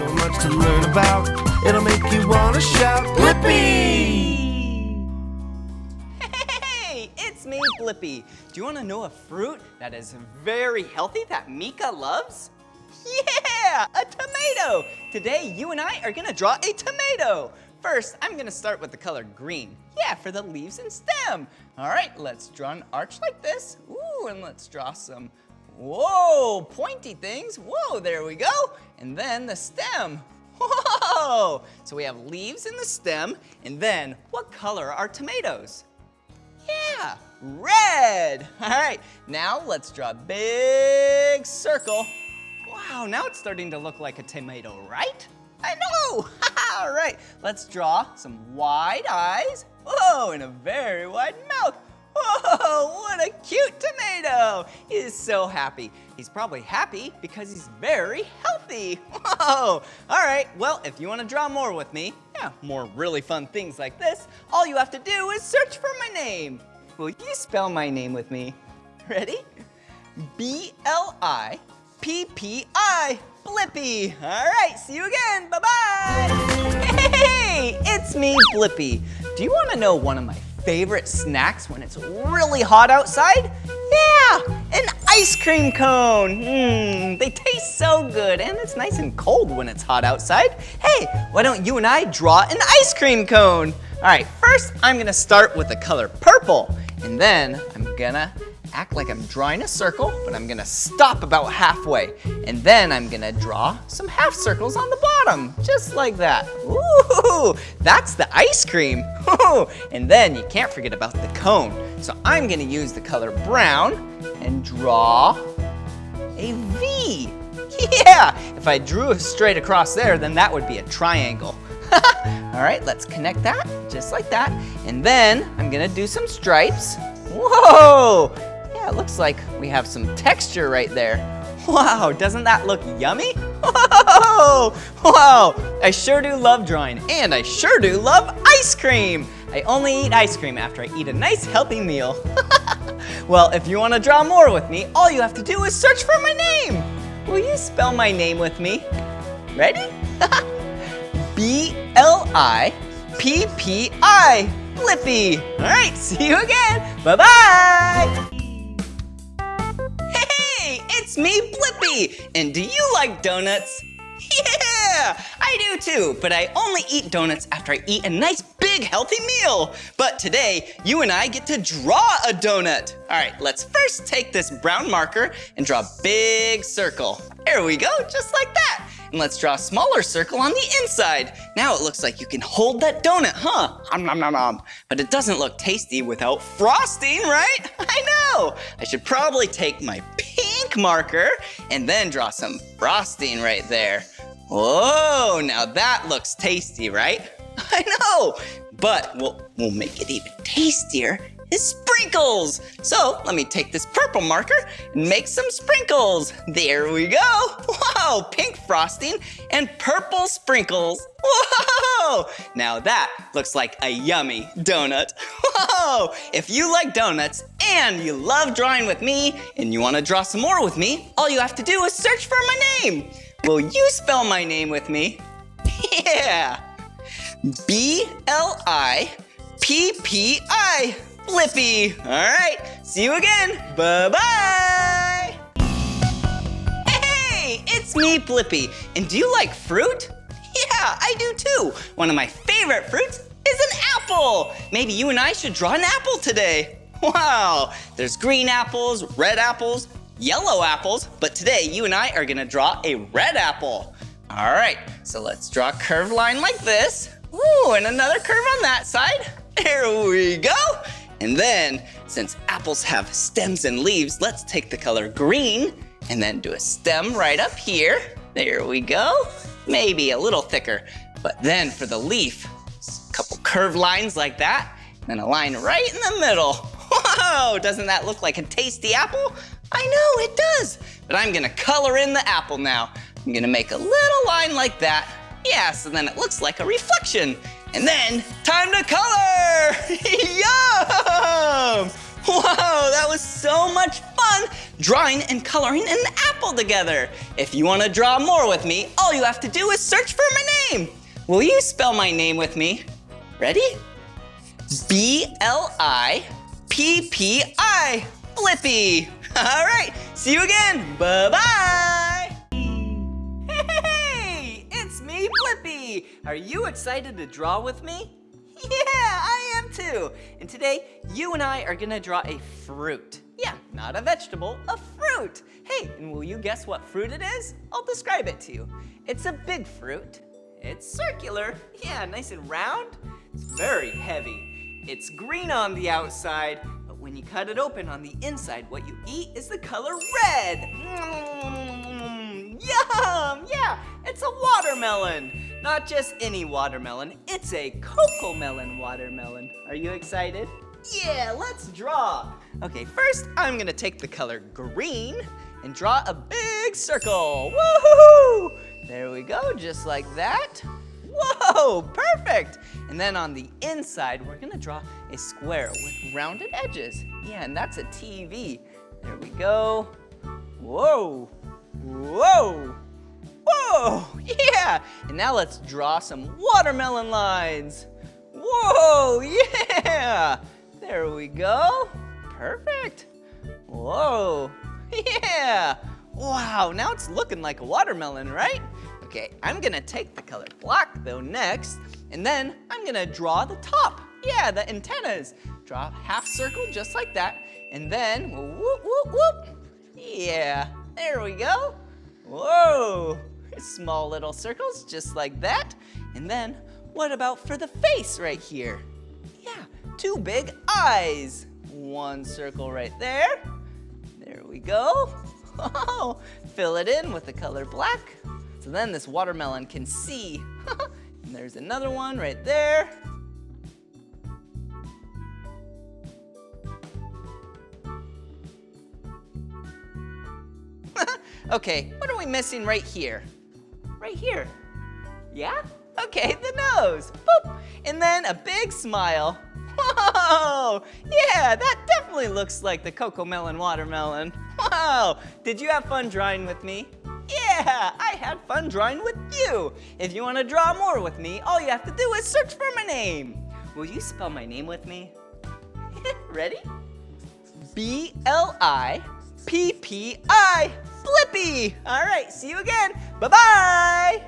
So much to learn about. It'll make you want to shout, Blippi! Hey, it's me, Blippi. Do you want to know a fruit that is very healthy that Mika loves? Yeah, a tomato. Today, you and I are gonna draw a tomato. First, I'm gonna start with the color green. Yeah, for the leaves and stem. All right, let's draw an arch like this. Ooh, and let's draw some, whoa, pointy things. Whoa, there we go. And then the stem. Whoa! So we have leaves in the stem, and then what color are tomatoes? Yeah, red. All right, now let's draw a big circle. Wow, now it's starting to look like a tomato, right? I know. All right, let's draw some wide eyes. Whoa, and a very wide mouth. Whoa, what a cute tomato. He is so happy. He's probably happy because he's very healthy. Whoa. All right, well, if you want to draw more with me, more really fun things like this, all you have to do is search for my name. Will you spell my name with me? Ready? B-L-I-P-P-I, Blippi. All right, see you again. Bye-bye. Hey, it's me, Blippi. Do you want to know one of my favorite snacks when it's really hot outside? Yeah, an ice cream cone. They taste so good, and it's nice and cold when it's hot outside. Hey, why don't you and I draw an ice cream cone? All right, first I'm gonna start with the color purple, and then I'm gonna act like I'm drawing a circle, but I'm gonna stop about halfway. And then I'm gonna draw some half circles on the bottom, just like that. Ooh, that's the ice cream. Ooh, and then you can't forget about the cone. So I'm gonna use the color brown and draw a V. Yeah, if I drew straight across there, then that would be a triangle. All right, let's connect that, just like that. And then I'm gonna do some stripes. Whoa! Yeah, it looks like we have some texture right there. Wow, doesn't that look yummy? Whoa! Wow, I sure do love drawing, and I sure do love ice cream. I only eat ice cream after I eat a nice healthy meal. Well, if you want to draw more with me, all you have to do is search for my name. Will you spell my name with me? Ready? B-L-I-P-P-I, Blippi. All right, see you again. Bye-bye. Hey, it's me, Blippi. And do you like donuts? Yeah, I do too, but I only eat donuts after I eat a nice big healthy meal. But today, you and I get to draw a donut. All right, let's first take this brown marker and draw a big circle. There we go, just like that. And let's draw a smaller circle on the inside. Now it looks like you can hold that donut, huh? Nom, nom, nom. But it doesn't look tasty without frosting, right? I know. I should probably take my pink marker and then draw some frosting right there. Whoa, now that looks tasty, right? I know. But we'll make it even tastier is sprinkles. So let me take this purple marker and make some sprinkles. There we go. Wow, pink frosting and purple sprinkles. Whoa, now that looks like a yummy donut. Whoa, if you like donuts and you love drawing with me and you want to draw some more with me, all you have to do is search for my name. Will you spell my name with me? Yeah, B-L-I-P-P-I. Blippi. All right, see you again. Bye-bye. Hey, it's me, Blippi. And do you like fruit? Yeah, I do too. One of my favorite fruits is an apple. Maybe you and I should draw an apple today. Wow, there's green apples, red apples, yellow apples, but today you and I are gonna draw a red apple. All right, so let's draw a curved line like this. Ooh, and another curve on that side. There we go. And then, since apples have stems and leaves, let's take the color green and then do a stem right up here. There we go. Maybe a little thicker. But then for the leaf, a couple curved lines like that, and then a line right in the middle. Whoa, doesn't that look like a tasty apple? I know, it does. But I'm gonna color in the apple now. I'm gonna make a little line like that. Yeah, so then it looks like a reflection. And then, time to color! Yum! Wow, that was so much fun drawing and coloring an apple together. If you want to draw more with me, all you have to do is search for my name. Will you spell my name with me? Ready? B-L-I-P-P-I. Blippi. All right, see you again. Bye-bye. Hey, it's me, Blippi. Are you excited to draw with me? Yeah, I am too. And today, you and I are gonna draw a fruit. Yeah, not a vegetable, a fruit. Hey, and will you guess what fruit it is? I'll describe it to you. It's a big fruit. It's circular. Yeah, nice and round. It's very heavy. It's green on the outside, but when you cut it open on the inside, what you eat is the color red. Yum! Yeah, it's a watermelon. Not just any watermelon, it's a Cocomelon watermelon. Are you excited? Yeah, let's draw. Okay, first I'm gonna take the color green and draw a big circle. Woohoo! There we go, just like that. Whoa, perfect! And then on the inside, we're gonna draw a square with rounded edges. Yeah, and that's a TV. There we go. Whoa, whoa, whoa, yeah! And now let's draw some watermelon lines. Whoa, yeah! There we go. Perfect. Whoa, yeah! Wow, now it's looking like a watermelon, right? Okay, I'm gonna take the color black though next, and then I'm gonna draw the top. Yeah, the antennas. Draw a half circle just like that, and then whoop, whoop, whoop. Yeah, there we go. Whoa, small little circles just like that. And then what about for the face right here? Yeah, two big eyes. One circle right there. There we go. Oh, fill it in with the color black. So then this watermelon can see. And there's another one right there. Okay, what are we missing right here? Right here. Yeah? Okay, the nose. Boop. And then a big smile. Whoa! Yeah, that definitely looks like the Cocomelon watermelon. Wow! Did you have fun drawing with me? Yeah, I had fun drawing with you. If you want to draw more with me, all you have to do is search for my name. Will you spell my name with me? Ready? B-L-I-P-P-I. Blippi. All right, see you again. Bye-bye.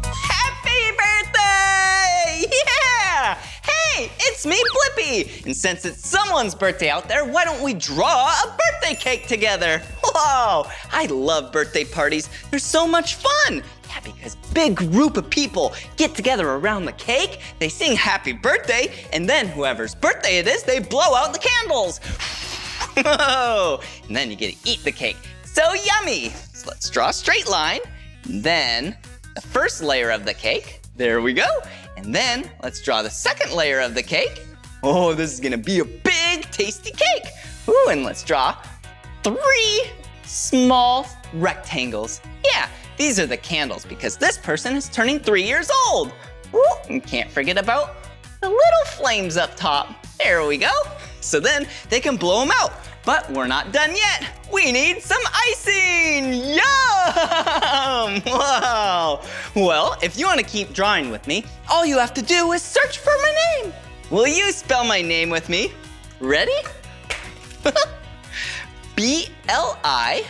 Happy birthday! Yeah! Hey, it's me, Blippi. And since it's someone's birthday out there, why don't we draw a birthday cake together? Whoa, I love birthday parties. They're so much fun. Yeah, because big group of people get together around the cake, they sing happy birthday, and then whoever's birthday it is, they blow out the candles. Whoa, and then you get to eat the cake. So yummy. So let's draw a straight line, and then the first layer of the cake. There we go. And then let's draw the second layer of the cake. Oh, this is gonna be a big, tasty cake. Ooh, and let's draw 3 small rectangles. Yeah, these are the candles because this person is turning 3 years old. Ooh, and can't forget about the little flames up top. There we go. So then they can blow them out. But we're not done yet. We need some icing. Yum! Wow. Well, if you want to keep drawing with me, all you have to do is search for my name. Will you spell my name with me? Ready? B-L-I-P-P-I.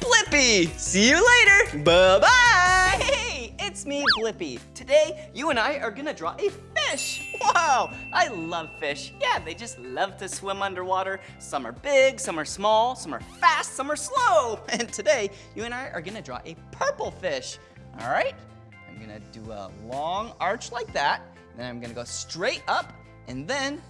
Blippi. See you later. Bye-bye. Hey, it's me, Blippi. Today, you and I are gonna draw a fish. Wow, I love fish. Yeah, they just love to swim underwater. Some are big, some are small, some are fast, some are slow. And today, you and I are gonna draw a purple fish. All right, I'm gonna do a long arch like that. Then I'm gonna go straight up and then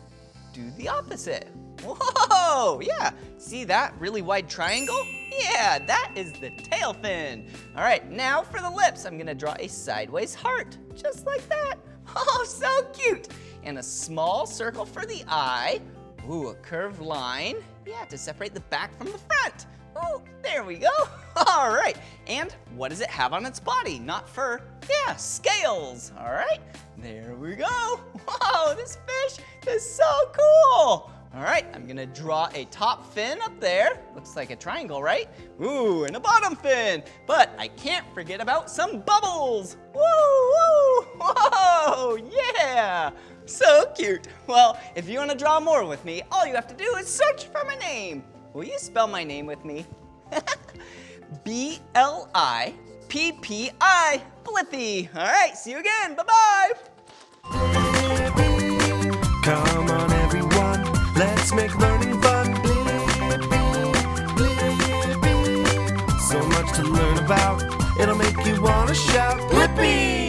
do the opposite. Whoa, yeah, see that really wide triangle? Yeah, that is the tail fin. All right, now for the lips, I'm gonna draw a sideways heart, just like that. Oh, so cute. And a small circle for the eye. Ooh, a curved line. Yeah, to separate the back from the front. Oh, there we go. All right, and what does it have on its body? Not fur, yeah, scales. All right, there we go. Whoa, this fish is so cool. All All right, I'm gonna draw a top fin up there. Looks like a triangle, right? Ooh, and a bottom fin. But I can't forget about some bubbles. Woo, woo, whoa, yeah. So cute. Well, if you wanna draw more with me, all you have to do is search for my name. Will you spell my name with me? B-L-I-P-P-I, Blippi. All right, see you again, bye-bye. Come on, everyone, let's make learning fun. So much to learn about, it'll make you wanna shout, Blippi!